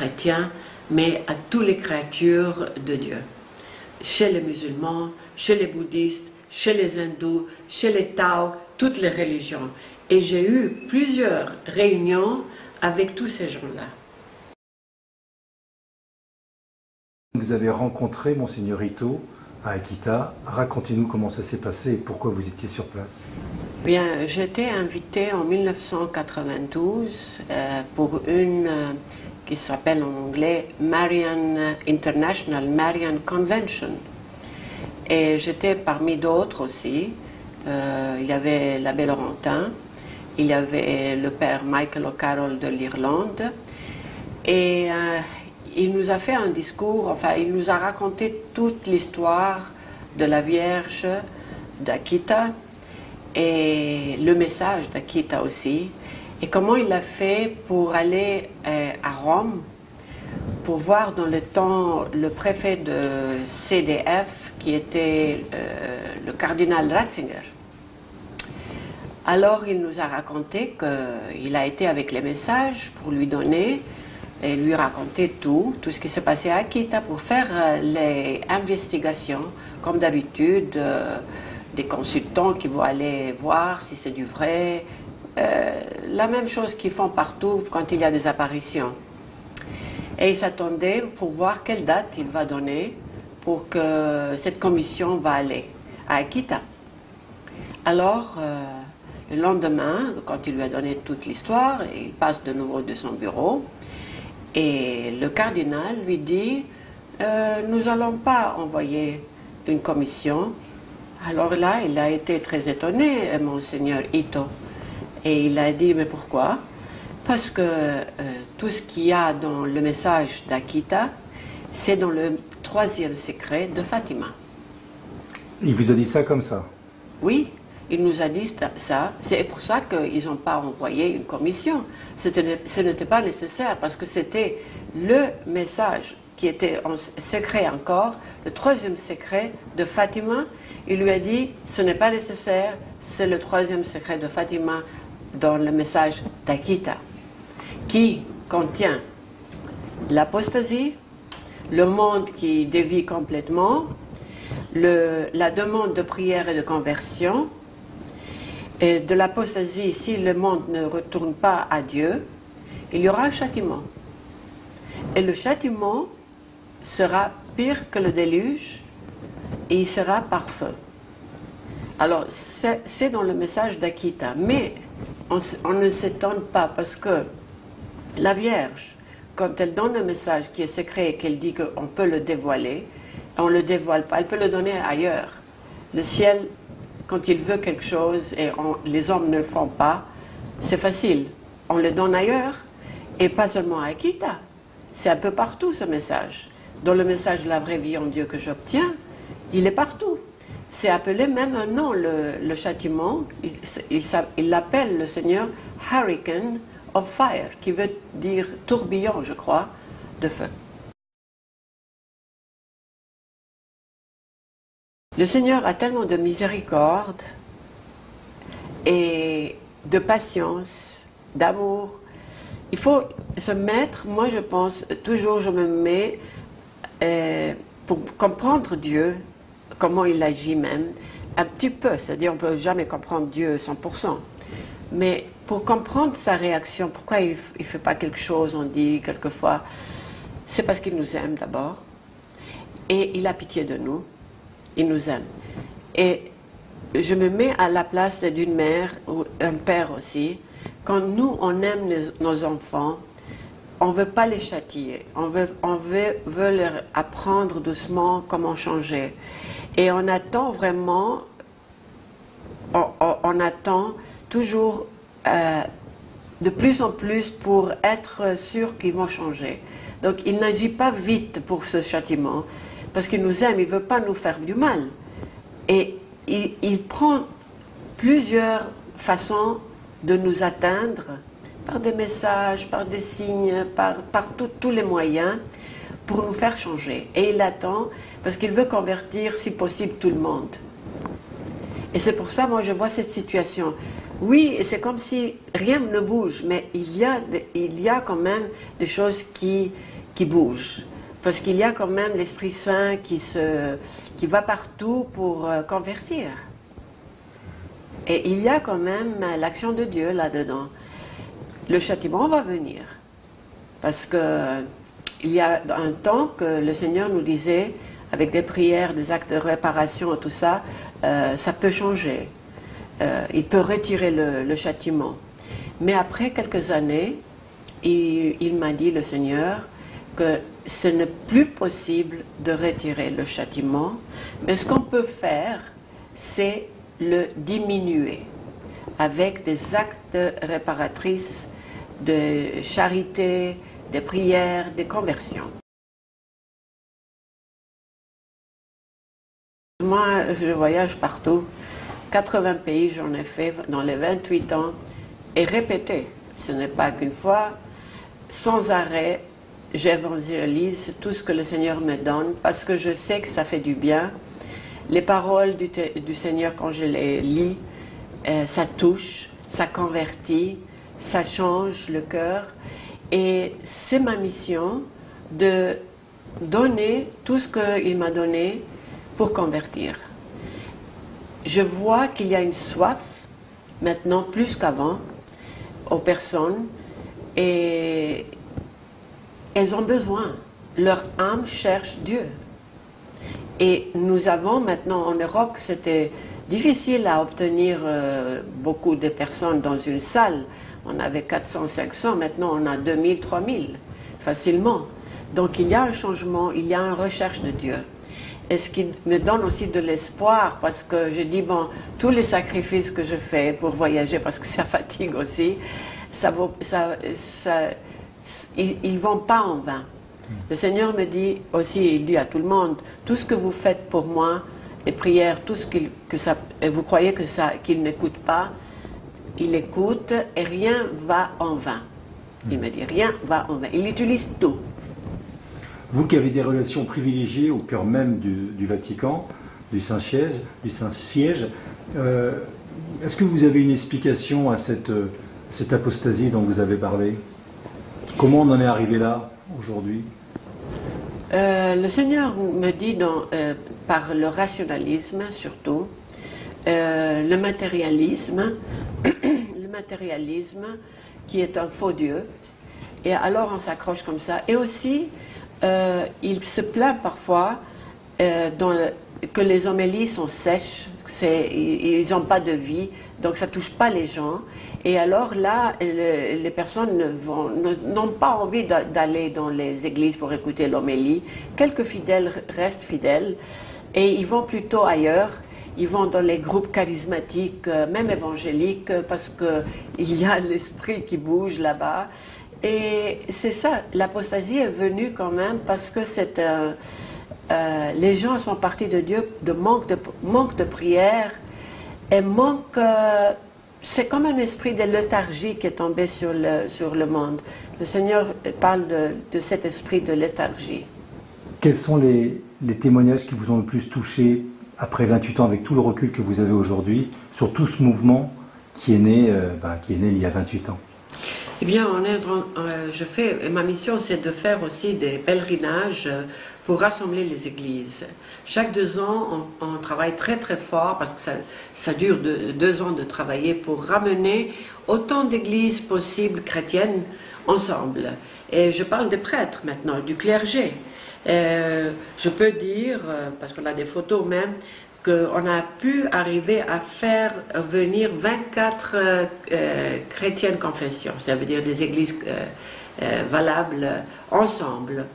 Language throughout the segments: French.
chrétiens, mais à toutes les créatures de Dieu. Chez les musulmans, chez les bouddhistes, chez les hindous, chez les Tao, toutes les religions. Et j'ai eu plusieurs réunions avec tous ces gens-là. Vous avez rencontré Monseigneur Ito à Akita. Racontez-nous comment ça s'est passé et pourquoi vous étiez sur place. Bien, j'étais invitée en 1992 pour une qui s'appelle en anglais Marian International Marian Convention. Et j'étais parmi d'autres aussi. Il y avait l'abbé Laurentin, il y avait le père Michael O'Carroll de l'Irlande. Et il nous a fait un discours, enfin, il nous a raconté toute l'histoire de la Vierge d'Akita et le message d'Akita aussi, et comment il a fait pour aller à Rome, pour voir dans le temps le préfet de CDF, qui était le cardinal Ratzinger. Alors il nous a raconté qu'il a été avec les messages pour lui donner et lui raconter tout ce qui s'est passé à Akita pour faire les investigations, comme d'habitude, des consultants qui vont aller voir si c'est du vrai, la même chose qu'ils font partout quand il y a des apparitions. Et il s'attendait pour voir quelle date il va donner pour que cette commission va aller à Akita. Alors, le lendemain, quand il lui a donné toute l'histoire, il passe de nouveau de son bureau et le cardinal lui dit nous n'allons pas envoyer une commission. Alors là, il a été très étonné, Monseigneur Ito, et il a dit mais pourquoi? Parce que tout ce qu'il y a dans le message d'Akita, c'est dans le 3e secret de Fatima. Il vous a dit ça comme ça? Oui, il nous a dit ça. C'est pour ça qu'ils n'ont pas envoyé une commission. Ce n'était pas nécessaire parce que c'était le message qui était en secret encore, le 3e secret de Fatima. Il lui a dit ce n'est pas nécessaire, c'est le 3e secret de Fatima dans le message d'Akita, qui contient l'apostasie, le monde qui dévie complètement, la demande de prière et de conversion, et de l'apostasie, si le monde ne retourne pas à Dieu, il y aura un châtiment. Et le châtiment sera pire que le déluge, et il sera par feu. Alors, c'est dans le message d'Akita, mais on ne s'étonne pas parce que la Vierge, quand elle donne un message qui est secret et qu'elle dit qu'on peut le dévoiler, on ne le dévoile pas, elle peut le donner ailleurs. Le ciel, quand il veut quelque chose et les hommes ne le font pas, c'est facile. On le donne ailleurs et pas seulement à Akita. C'est un peu partout ce message. Dans le message de la vraie vie en Dieu que j'obtiens, il est partout. C'est appelé même un nom, le châtiment. Il l'appelle le Seigneur Hurricane of Fire, qui veut dire tourbillon, je crois, de feu. Le Seigneur a tellement de miséricorde et de patience, d'amour. Il faut se mettre, moi je pense, toujours je me mets pour comprendre Dieu, comment il agit même, un petit peu, c'est-à-dire on ne peut jamais comprendre Dieu 100%, mais pour comprendre sa réaction, pourquoi il ne fait pas quelque chose, on dit quelquefois, c'est parce qu'il nous aime d'abord, et il a pitié de nous, il nous aime. Et je me mets à la place d'une mère ou un père aussi, quand nous on aime nos enfants, on ne veut pas les châtier, on veut leur apprendre doucement comment changer. Et on attend vraiment, on attend toujours de plus en plus pour être sûr qu'ils vont changer. Donc il n'agit pas vite pour ce châtiment, parce qu'il nous aime, il ne veut pas nous faire du mal. Et il prend plusieurs façons de nous atteindre, par des messages, par des signes, par tous les moyens, pour nous faire changer. Et il attend, parce qu'il veut convertir, si possible, tout le monde. Et c'est pour ça, moi, je vois cette situation. Oui, c'est comme si rien ne bouge, mais il y a quand même des choses qui qui bouge. Parce qu'il y a quand même l'Esprit Saint qui va partout pour convertir. Et il y a quand même l'action de Dieu là-dedans. Le châtiment va venir. Parce que il y a un temps que le Seigneur nous disait, avec des prières, des actes de réparation, tout ça, ça peut changer. Il peut retirer le châtiment. Mais après quelques années, il m'a dit, le Seigneur, que ce n'est plus possible de retirer le châtiment, mais ce qu'on peut faire, c'est le diminuer avec des actes réparatrices de charité, des prières, des conversions. Moi, je voyage partout. 80 pays, j'en ai fait dans les 28 ans, et répété. Ce n'est pas qu'une fois, sans arrêt, j'évangélise tout ce que le Seigneur me donne, parce que je sais que ça fait du bien. Les paroles du Seigneur, quand je les lis, ça touche, ça convertit, ça change le cœur. Et c'est ma mission de donner tout ce qu'il m'a donné pour convertir. Je vois qu'il y a une soif, maintenant plus qu'avant, aux personnes, et elles ont besoin. Leur âme cherche Dieu. Et nous avons maintenant en Europe, c'était difficile à obtenir beaucoup de personnes dans une salle. On avait 400, 500, maintenant on a 2000, 3000, facilement. Donc il y a un changement, il y a une recherche de Dieu. Et ce qui me donne aussi de l'espoir, parce que je dis, bon, tous les sacrifices que je fais pour voyager, parce que ça fatigue aussi, ils ne vont pas en vain. Le Seigneur me dit aussi, il dit à tout le monde, tout ce que vous faites pour moi, les prières, tout ce vous croyez qu'il n'écoute pas, il écoute et rien va en vain. Il me dit, rien va en vain. Il utilise tout. Vous qui avez des relations privilégiées au cœur même du Vatican, du Saint-Siège, est-ce que vous avez une explication à cette apostasie dont vous avez parlé? Comment on en est arrivé là, aujourd'hui? Le Seigneur me dit, par le rationalisme surtout, le matérialisme qui est un faux Dieu, et alors on s'accroche comme ça. Et aussi, il se plaint parfois que les homélies sont sèches, ils n'ont pas de vie, donc ça ne touche pas les gens. Et alors là, les personnes n'ont pas envie d'aller dans les églises pour écouter l'homélie. Quelques fidèles restent fidèles et ils vont plutôt ailleurs. Ils vont dans les groupes charismatiques, même évangéliques, parce qu'il y a l'esprit qui bouge là-bas. Et c'est ça, l'apostasie est venue quand même parce que les gens sont partis de Dieu de manque de prière et c'est comme un esprit de léthargie qui est tombé sur le monde. Le Seigneur parle de cet esprit de léthargie. Quels sont les témoignages qui vous ont le plus touché après 28 ans, avec tout le recul que vous avez aujourd'hui, sur tout ce mouvement qui est né il y a 28 ans? Eh bien, ma mission, c'est de faire aussi des pèlerinages pour rassembler les églises. Chaque 2 ans, on travaille très très fort, parce que ça dure 2 ans de travailler pour ramener autant d'églises possibles chrétiennes ensemble. Et je parle des prêtres maintenant, du clergé. Je peux dire, parce qu'on a des photos même, qu'on a pu arriver à faire venir 24 chrétiennes confessions, ça veut dire des églises valables ensemble,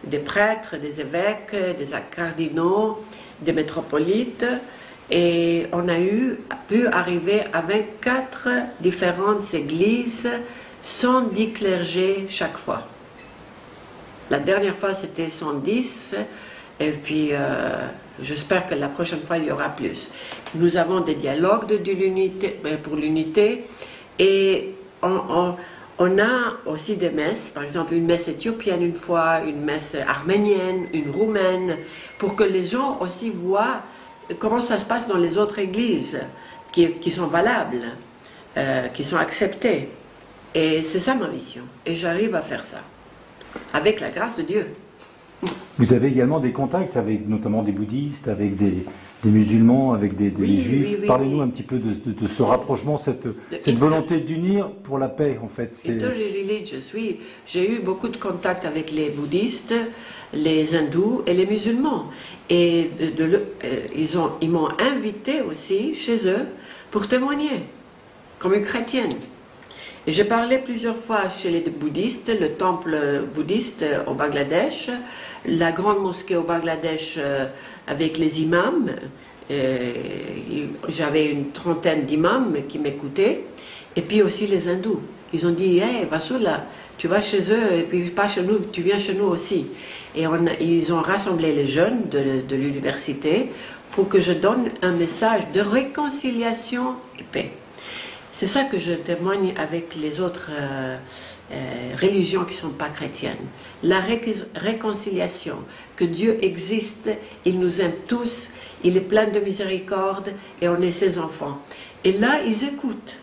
des prêtres, des évêques, des cardinaux, des métropolites, et on a pu arriver à 24 différentes églises, 110 clergés chaque fois. La dernière fois c'était 110, et puis j'espère que la prochaine fois il y aura plus. Nous avons des dialogues pour l'unité, et on a aussi des messes, par exemple une messe éthiopienne une fois, une messe arménienne, une roumaine, pour que les gens aussi voient comment ça se passe dans les autres églises qui sont valables, qui sont acceptées. Et c'est ça ma mission, et j'arrive à faire ça. avec la grâce de Dieu. Vous avez également des contacts avec notamment des bouddhistes, avec des musulmans, avec des juifs. Parlez-nous un petit peu de ce rapprochement, cette volonté d'unir pour la paix, en fait. Interreligious, oui. J'ai eu beaucoup de contacts avec les bouddhistes, les hindous et les musulmans. Et ils m'ont invité aussi chez eux pour témoigner, comme une chrétienne. Et j'ai parlé plusieurs fois chez les bouddhistes, le temple bouddhiste au Bangladesh, la grande mosquée au Bangladesh avec les imams. J'avais une trentaine d'imams qui m'écoutaient. Et puis aussi les hindous. Ils ont dit, hey, Vasula, tu vas chez eux et puis pas chez nous, tu viens chez nous aussi. Et ils ont rassemblé les jeunes de l'université pour que je donne un message de réconciliation et paix. C'est ça que je témoigne avec les autres religions qui ne sont pas chrétiennes. La réconciliation, que Dieu existe, il nous aime tous, il est plein de miséricorde et on est ses enfants. Et là, ils écoutent.